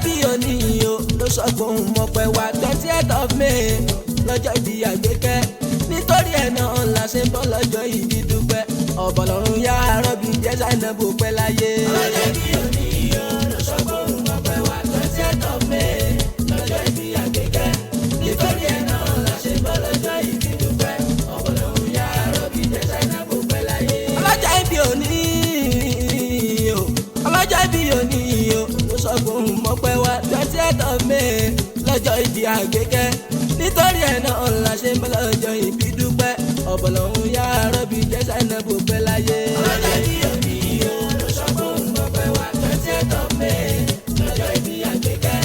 bí òní o ló sọ pé òun mọ̀ pé wá 20th of May lọ́jọ́ ìbí Àgbékẹ́ nítorí ẹ̀ náà la ṣe ń bọ́ lọ́jọ́ ìbí dúpẹ́ ọ̀bọ̀lọ́run yá rọ́bì jẹ́ Zainabu pẹ́ láyé. lọ́jọ́ ìbí òní o ló sọ pé òun mọ̀ pé wá 20th of May lọ́jọ́ ìbí Àgbékẹ́ nítorí ẹ̀ náà la ṣe ń bọ́ lọ́jọ́ ìbí dúpẹ́ ọ̀bọ̀lọ́run yá rọ́bì jẹ́ Zainabu pẹ́ láyé. ọlọ́jọ́ ìbí òní o ọlọ́jọ́ ìbí òní o ló sọ pé òun mọ̀ pé wá 20th of May lọ́jọ́ ìbí Àgbékẹ́ nítorí ẹ̀ náà la ṣe ń bọ́ lọ́jọ́ ìbí dúpẹ́ ọ̀bọ̀lọ́run yá rọ́bì jẹ́ Zainabu pẹ́ láyé. ọlọ́jọ́ ìbí òní o ló sọ pé òun mọ̀ pé wá 20th of May lọ́jọ́ ìbí Àgbékẹ́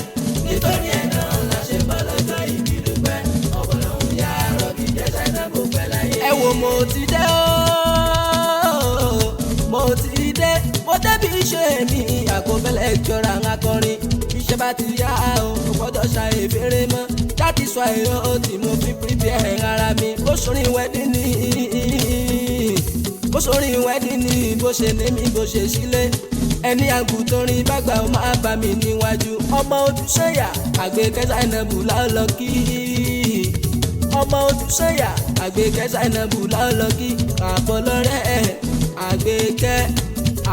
nítorí ẹ̀ náà la ṣe ń bọ́ lọ́jọ́ ìbí dúpẹ́ ọ̀bọ̀lọ́run yá rọ́bì jẹ́ Zainabu pẹ́ láyé. ẹ wo mo ti dé mo ti dé mo débi iṣẹ́ mi àkọ́bẹ̀lẹ̀ jọra akọrin iṣẹ́ bá ti yá o kò gbọ́dọ̀ ṣàì fèrè mọ́ láti sọ èrò tí mo fi prepare ara mi bó sorin wedding ni bó sorin wedding ni bó ṣe ní mi bó ṣe sílé ẹni àgùntàn bàgbà ó máa bá mi níwájú ọmọ Ojúṣàyà Àgbékẹ́ Zainabu láòlọ́ kí ọmọ Ojúṣàyà Àgbékẹ́ Zainabu láòlọ́ kí àbọ̀lọ́rẹ́ Àgbékẹ́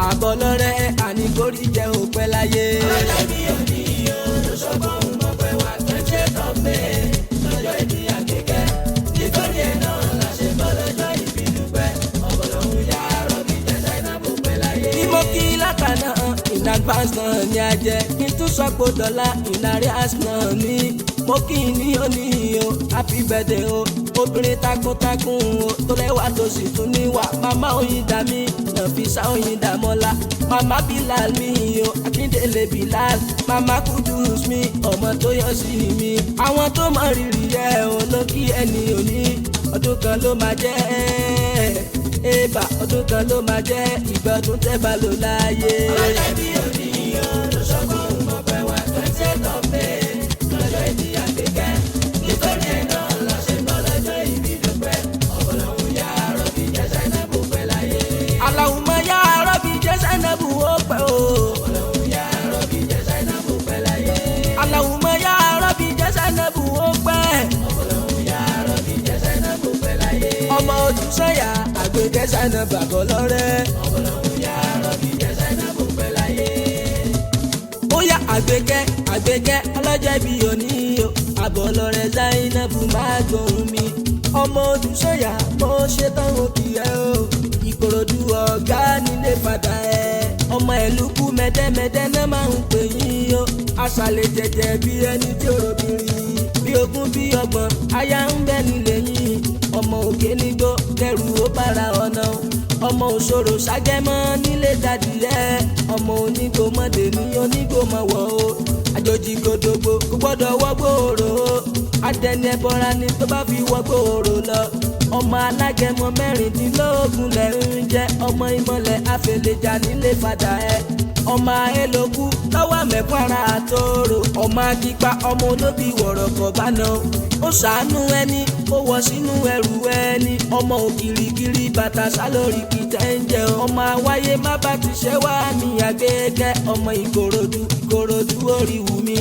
àbọ̀lọ́rẹ́ àníkórí jẹ́ òpẹ́ láyé. ọlọ́jọ́ ìbí òní o ló sọ pé òun mọ̀ pé wá 20th of May lọ́jọ́ ìbí Àgbékẹ́ nítorí ẹ̀ náà la ṣe bọ́ lọ́jọ́ ìbí dúpẹ́ ọ̀bọ̀lọ́run yá rọ́bì jẹ́ Zainabu pẹ́ láyé. bí mo kí látàná in advance náà ni a jẹ kí n tún sọ pé dọ́là in arrears náà ni mo kí ní òní o happy birthday o obìnrin takuntakun o tó lẹ́wà tó sì tún níwà màmá Oyinda mi Nafisa Oyinda Mọ́lá màmá Bilal mi o Akíndélé Bilal màmá Kudus mi ọmọ tó yọ sí mi àwọn tó mọ rírì ẹ o ló kí ẹni òní ọdún kan ló máa jẹ́ ẹ̀bà ọdún kan ló máa jẹ́ ìgbà ọdún tẹ́ bá lò láàyè. ọlọ́jọ́ ìbí òní o ló sọ pé òun mọ̀ pé wá 20th of May lọ́jọ́ ìbí Àgbékẹ́ nítorí ẹ̀ náà la ṣe bọ́ lọ́jọ́ ìbí dúpẹ́ ọ̀bọ̀lọ́run yá rọ́bì jẹ́ Zainabu pẹ́ láyé. Allahumma yá rọ́bì jẹ́ Zainabu ó pẹ́ o. ọ̀bọ̀lọ́run yá rọ́bì jẹ́ Zainabu pẹ́ láyé. Allahumma yá rọ́bì jẹ́ Zainabu ó pẹ́. ọ̀bọ̀lọ́run yá rọ́bì jẹ́ Zainabu pẹ́ láyé. ọmọ Ojúṣàyà Àgbékẹ́ Zainabu àbọ̀lọ́rẹ́. ọ̀bọ̀lọ́run yá rọ́bì jẹ́ Zainabu pẹ́ láyé. bóyá Àgbékẹ́ ọlọ́jọ́ ìbí òní o àbọ̀lọ́rẹ́ Zainabu máa gbóhùn mi ọmọ Ojúṣàyà mo ṣe tán o kì í ẹ o Ìkòròdú ọ̀gá nílé fàdà ẹ ọmọ ẹ̀lúkú mẹ́dẹ́mẹ́dẹ́ náà máa ń pè yín o aṣàlẹ̀ jẹjẹ bí ẹni tí ó robìnrin bí ogún bí ọgbọ̀n aya ń bẹ nílé yín ọmọ òkè nígbó kẹrù ó bára ọ̀nà ọmọ òṣòro ṣàjẹmọ́ nílé dàdí ẹ ọmọ onígbò mọ́dé ní onígbò mọ́wọ́ o àjòjì gòdògbò kò gbọ́dọ̀ wọ́gbòòrò adẹni ẹbọra ni tó bá fi wọ́gbòòrò lọ ọmọ alágẹmọ mẹ́rìndínlógún lẹ̀ ń jẹ́ ọmọ ìmọ̀lẹ̀ àfẹlẹ́jà nílé fàdà ẹ ọmọ ayélujú lọ́wọ́ mẹ́fún ara àtòrò ọmọ akípa ọmọ olóbì wọ̀rọ̀kọ̀ bánà ó ṣàánú ẹni ó wọ sínú ẹrù ẹni ọmọ ògìrìgìrì bàtà sálórì kìtẹ́ ń jẹ ọmọ àwáyé má bá ti ṣẹ́ wá mi Àgbékẹ́ ọmọ Ìkòròdú orí wù mí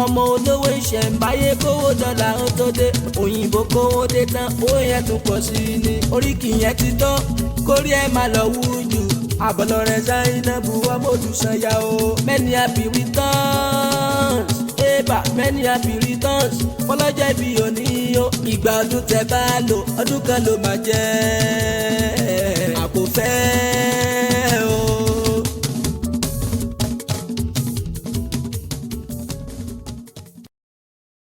ọmọ olówó ìṣẹ̀ǹbáyé kówó dọ́là ó tó dé òyìnbó kówó dé tán ó yẹ tún pọ̀ sí i ní oríkì yẹn ti tán kórí ẹ̀ máa lọ wú jù àbọ̀lọ́rẹ́ Zainabu ọmọ Ojúṣàyà o many happy returns eba many happy returns fọlọ́jọ́ ìbí òní o ìgbà ọdún tẹ́ bá lò ọdún kan ló máa jẹ́ àpò fẹ́ o.